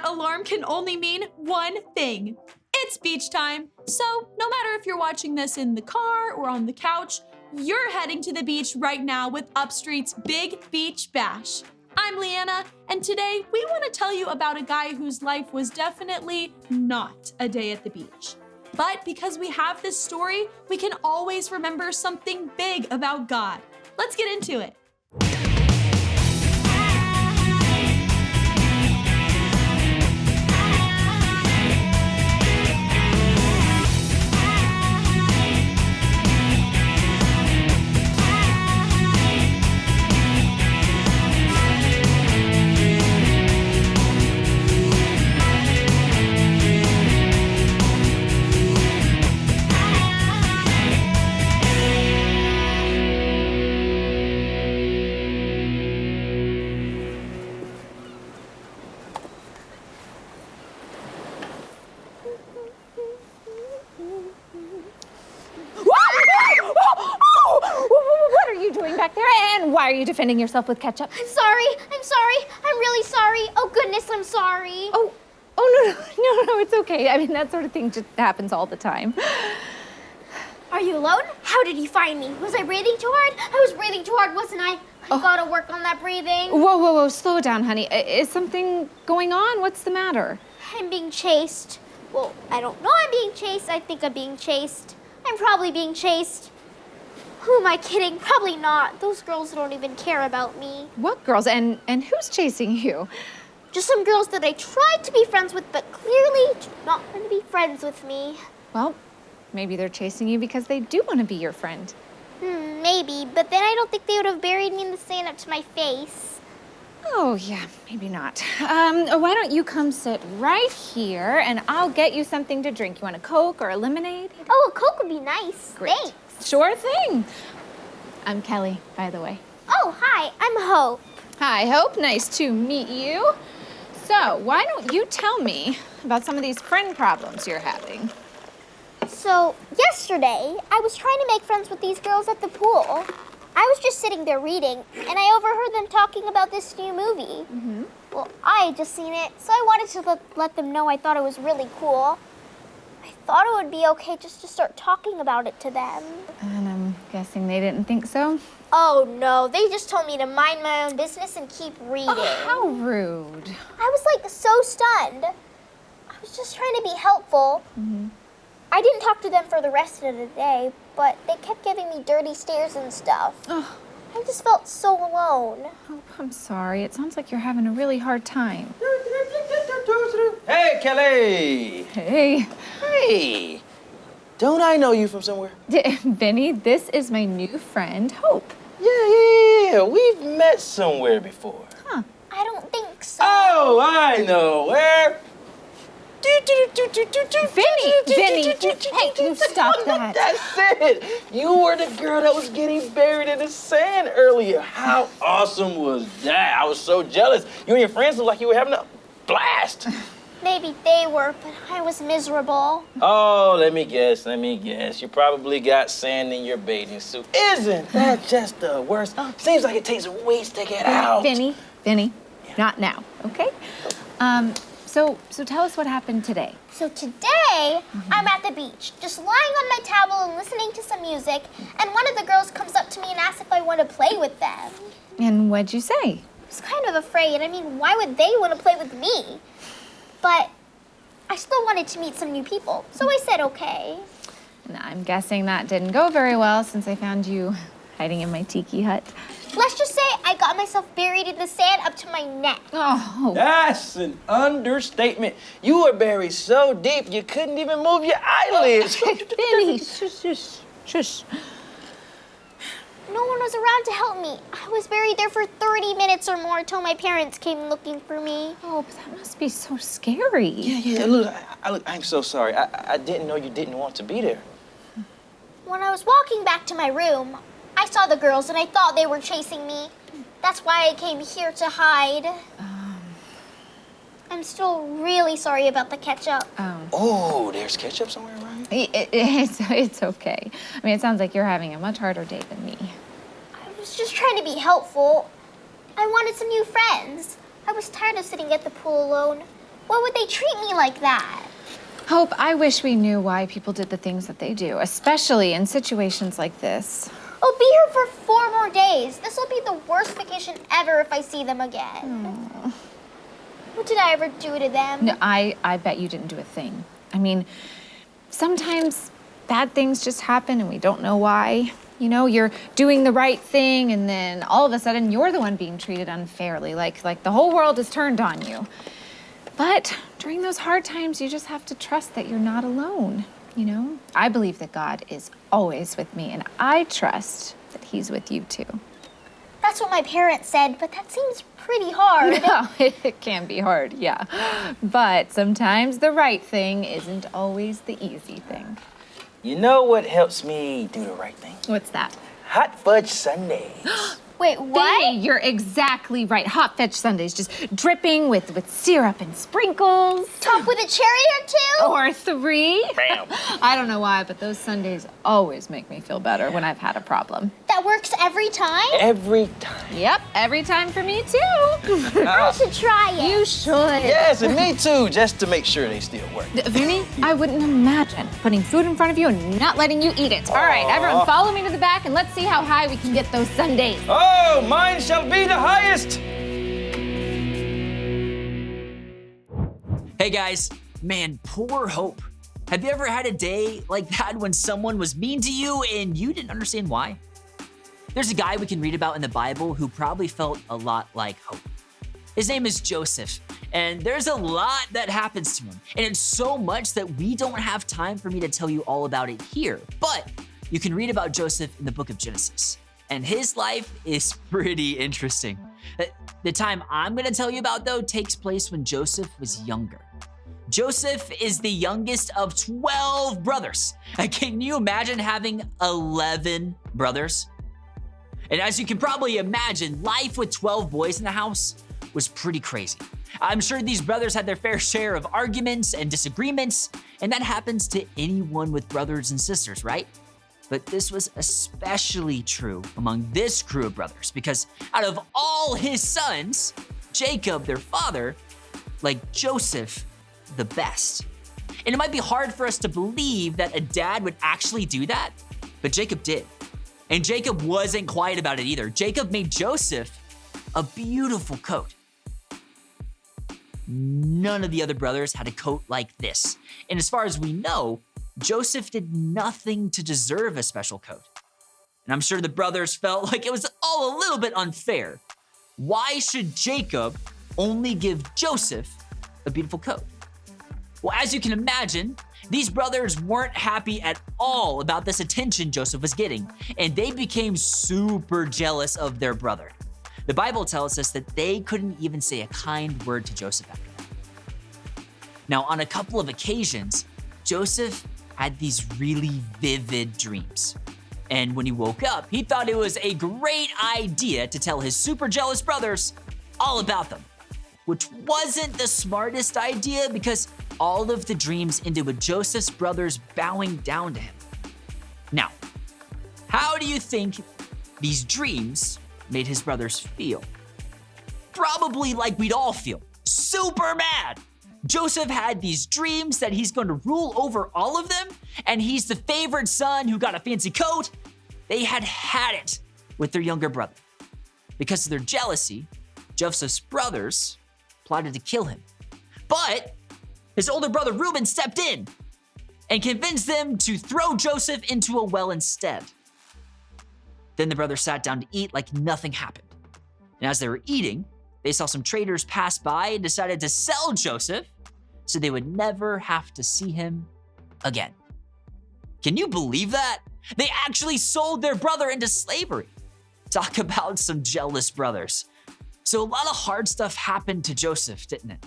alarm can only mean one thing. It's beach time. So no matter if you're watching this in the car or on the couch, you're heading to the beach right now with UpStreet's Big Beach Bash. I'm Leanna, and today we want to tell you about a guy whose life was definitely not a day at the beach. But because we have this story, we can always remember something big about God. Let's get into it. What are you doing back there? And why are you defending yourself with ketchup? I'm sorry. I'm really sorry. Oh goodness, I'm sorry. Oh, no, it's okay. I mean, that sort of thing just happens all the time. Are you alone? How did you find me? Was I breathing too hard? I was breathing too hard, wasn't I? I gotta work on that breathing. Whoa, slow down, honey. Is something going on? What's the matter? I'm being chased. Well, I don't know I'm being chased. I think I'm being chased. I'm probably being chased. Who am I kidding? Probably not. Those girls don't even care about me. What girls? And who's chasing you? Just some girls that I tried to be friends with, but clearly do not want to be friends with me. Well, maybe they're chasing you because they do want to be your friend. Maybe, but then I don't think they would have buried me in the sand up to my face. Oh, yeah, maybe not. Why don't you come sit right here and I'll get you something to drink. You want a Coke or a lemonade? Oh, a Coke would be nice. Great. Thanks. Sure thing. I'm Kelly, by the way. Oh, hi, I'm Hope. Hi, Hope. Nice to meet you. So, why don't you tell me about some of these friend problems you're having? So, yesterday, I was trying to make friends with these girls at the pool. I was just sitting there reading, and I overheard them talking about this new movie. Well, I had just seen it, so I wanted to let them know I thought it was really cool. I thought it would be okay just to start talking about it to them. And I'm guessing they didn't think so? Oh, no, they just told me to mind my own business and keep reading. Oh, how rude. I was, so stunned. I was just trying to be helpful. I didn't talk to them for the rest of the day, but they kept giving me dirty stares and stuff. Oh. I just felt so alone. Hope, I'm sorry. It sounds like you're having a really hard time. Hey, Kelly! Hey. Hey! Don't I know you from somewhere? Vinny, this is my new friend, Hope. Yeah. We've met somewhere before. Huh. I don't think so. Oh, I know where. Vinny, hey, you stop that. That's it. You were the girl that was getting buried in the sand earlier. How awesome was that? I was so jealous. You and your friends looked like you were having a blast. Maybe they were, but I was miserable. Oh, let me guess. You probably got sand in your bathing suit. Isn't that just the worst? Seems like it takes weeks to get out. Vinny, not now, okay? So tell us what happened today. So today, I'm at the beach, just lying on my towel and listening to some music, and one of the girls comes up to me and asks if I want to play with them. And what'd you say? I was kind of afraid. I mean, why would they want to play with me? But I still wanted to meet some new people, so I said okay. And I'm guessing that didn't go very well since I found you hiding in my tiki hut. Let's just say I got myself buried in the sand up to my neck. Oh. That's an understatement. You were buried so deep you couldn't even move your eyelids. Vinny, shush. No one was around to help me. I was buried there for 30 minutes or more until my parents came looking for me. Oh, but that must be so scary. Yeah. Look, I'm so sorry. I didn't know you didn't want to be there. When I was walking back to my room, I saw the girls and I thought they were chasing me. That's why I came here to hide. I'm still really sorry about the ketchup. Oh, there's ketchup somewhere around here? It's okay. I mean, it sounds like you're having a much harder day than me. I was just trying to be helpful. I wanted some new friends. I was tired of sitting at the pool alone. Why would they treat me like that? Hope, I wish we knew why people did the things that they do, especially in situations like this. I'll be here for 4 more days. This will be the worst vacation ever if I see them again. What did I ever do to them? No, I bet you didn't do a thing. I mean, sometimes bad things just happen and we don't know why. You know, you're doing the right thing and then all of a sudden you're the one being treated unfairly, like the whole world is turned on you. But during those hard times, you just have to trust that you're not alone, you know? I believe that God is always with me, and I trust that he's with you too. That's what my parents said, but that seems pretty hard. No, it can be hard, yeah. But sometimes the right thing isn't always the easy thing. You know what helps me do the right thing? What's that? Hot fudge sundaes. Wait, what? Hey, you're exactly right. Hot fudge sundaes, just dripping with syrup and sprinkles. Top with a cherry or 2? Or 3. Bam. I don't know why, but those sundaes always make me feel better when I've had a problem. That works every time? Every time. Yep, every time for me too. I should try it. You should. Yes, and me too, just to make sure they still work. Vinny, I wouldn't imagine putting food in front of you and not letting you eat it. All right, everyone follow me to the back and let's see how high we can get those sundaes. Oh, mine shall be the highest. Hey guys, man, poor Hope. Have you ever had a day like that when someone was mean to you and you didn't understand why? There's a guy we can read about in the Bible who probably felt a lot like Hope. His name is Joseph, and there's a lot that happens to him. And it's so much that we don't have time for me to tell you all about it here. But you can read about Joseph in the book of Genesis. And his life is pretty interesting. The time I'm gonna tell you about, though, takes place when Joseph was younger. Joseph is the youngest of 12 brothers. Can you imagine having 11 brothers? And as you can probably imagine, life with 12 boys in the house was pretty crazy. I'm sure these brothers had their fair share of arguments and disagreements, and that happens to anyone with brothers and sisters, right? But this was especially true among this crew of brothers because out of all his sons, Jacob, their father, liked Joseph the best. And it might be hard for us to believe that a dad would actually do that, but Jacob did. And Jacob wasn't quiet about it either. Jacob made Joseph a beautiful coat. None of the other brothers had a coat like this. And as far as we know, Joseph did nothing to deserve a special coat. And I'm sure the brothers felt like it was all a little bit unfair. Why should Jacob only give Joseph a beautiful coat? Well, as you can imagine, these brothers weren't happy at all about this attention Joseph was getting, and they became super jealous of their brother. The Bible tells us that they couldn't even say a kind word to Joseph after that. Now, on a couple of occasions, Joseph had these really vivid dreams. And when he woke up, he thought it was a great idea to tell his super jealous brothers all about them, which wasn't the smartest idea because all of the dreams ended with Joseph's brothers bowing down to him. Now, how do you think these dreams made his brothers feel? Probably like we'd all feel, super mad. Joseph had these dreams that he's going to rule over all of them, and he's the favorite son who got a fancy coat. They had it with their younger brother. Because of their jealousy, Joseph's brothers plotted to kill him. But his older brother Reuben stepped in and convinced them to throw Joseph into a well instead. Then the brothers sat down to eat like nothing happened. And as they were eating, they saw some traders pass by and decided to sell Joseph so they would never have to see him again. Can you believe that? They actually sold their brother into slavery. Talk about some jealous brothers. So a lot of hard stuff happened to Joseph, didn't it?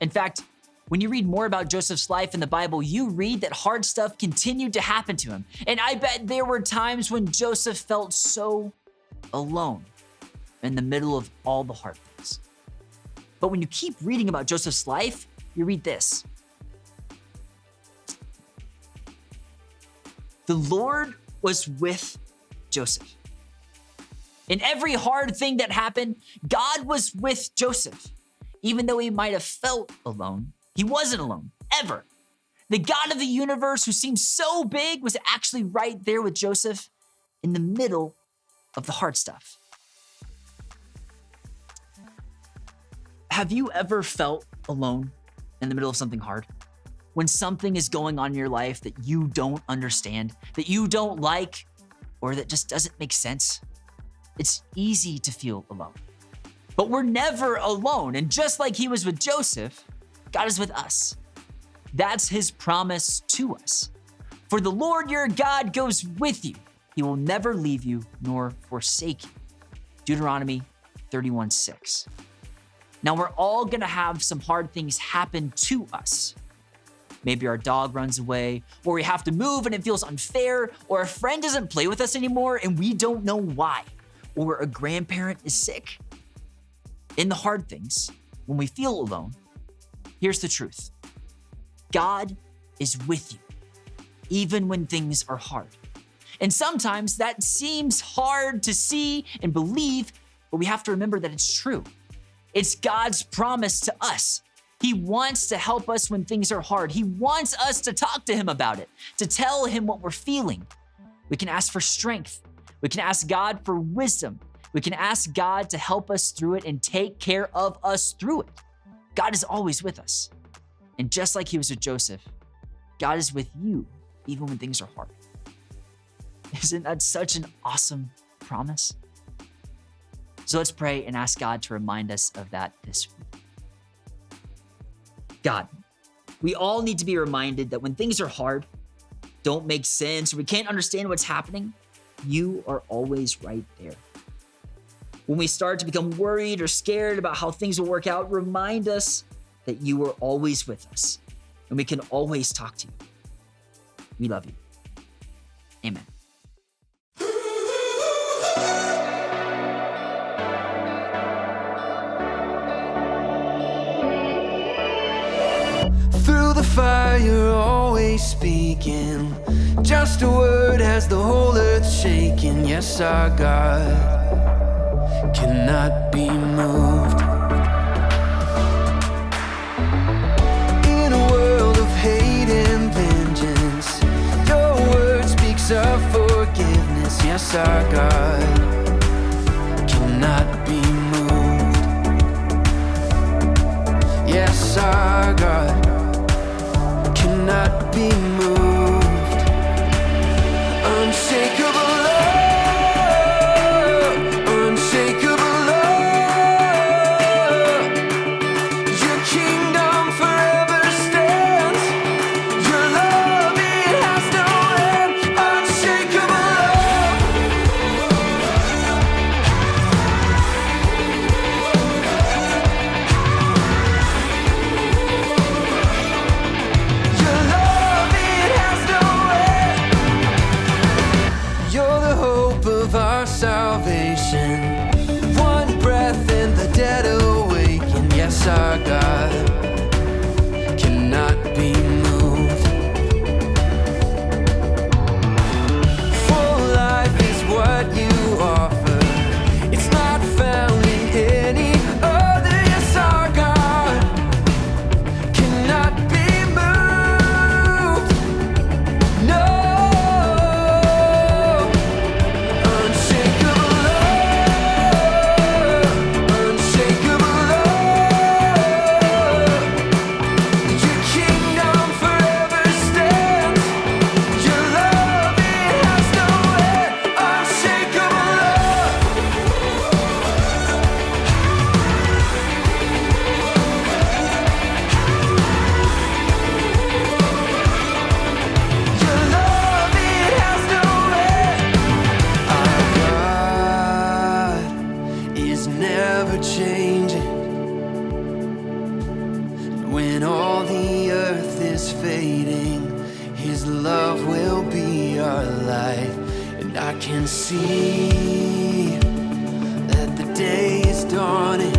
In fact, when you read more about Joseph's life in the Bible, you read that hard stuff continued to happen to him. And I bet there were times when Joseph felt so alone in the middle of all the hard things. But when you keep reading about Joseph's life, you read this. The Lord was with Joseph. In every hard thing that happened, God was with Joseph. Even though he might have felt alone, he wasn't alone, ever. The God of the universe, who seemed so big, was actually right there with Joseph in the middle of the hard stuff. Have you ever felt alone in the middle of something hard? When something is going on in your life that you don't understand, that you don't like, or that just doesn't make sense? It's easy to feel alone. But we're never alone. And just like he was with Joseph, God is with us. That's his promise to us. For the Lord your God goes with you. He will never leave you nor forsake you. Deuteronomy 31:6. Now we're all gonna have some hard things happen to us. Maybe our dog runs away, or we have to move and it feels unfair, or a friend doesn't play with us anymore and we don't know why, or a grandparent is sick. In the hard things, when we feel alone, here's the truth. God is with you, even when things are hard. And sometimes that seems hard to see and believe, but we have to remember that it's true. It's God's promise to us. He wants to help us when things are hard. He wants us to talk to him about it, to tell him what we're feeling. We can ask for strength. We can ask God for wisdom. We can ask God to help us through it and take care of us through it. God is always with us. And just like he was with Joseph, God is with you even when things are hard. Isn't that such an awesome promise? So let's pray and ask God to remind us of that this week. God, we all need to be reminded that when things are hard, don't make sense, or we can't understand what's happening, you are always right there. When we start to become worried or scared about how things will work out, remind us that you are always with us and we can always talk to you. We love you. Amen. Through the fire, you're always speaking. Just a word has the whole earth shaking. Yes, our God cannot be moved. In a world of hate and vengeance, your word speaks of forgiveness. Yes, our God cannot be moved. Yes, our God cannot be moved. Unshakable love, unshakable love. Your kingdom forever stands. Your love, it has no end. Unshakable love. Your love, it has no end. You're the hope of our salvation. One breath and the dead awaken. Yes, our God cannot be moved. Full life is what you offer. It's not found in any other. Yes, our God cannot be moved. No. Unshakable love, unshakable love. Your kingdom forever stands. Your love, it has no end. Unshakable love. Your love, it has no end. Our God is never changing. When all the earth is fading, his love will be our light. And I can see that the day is dawning.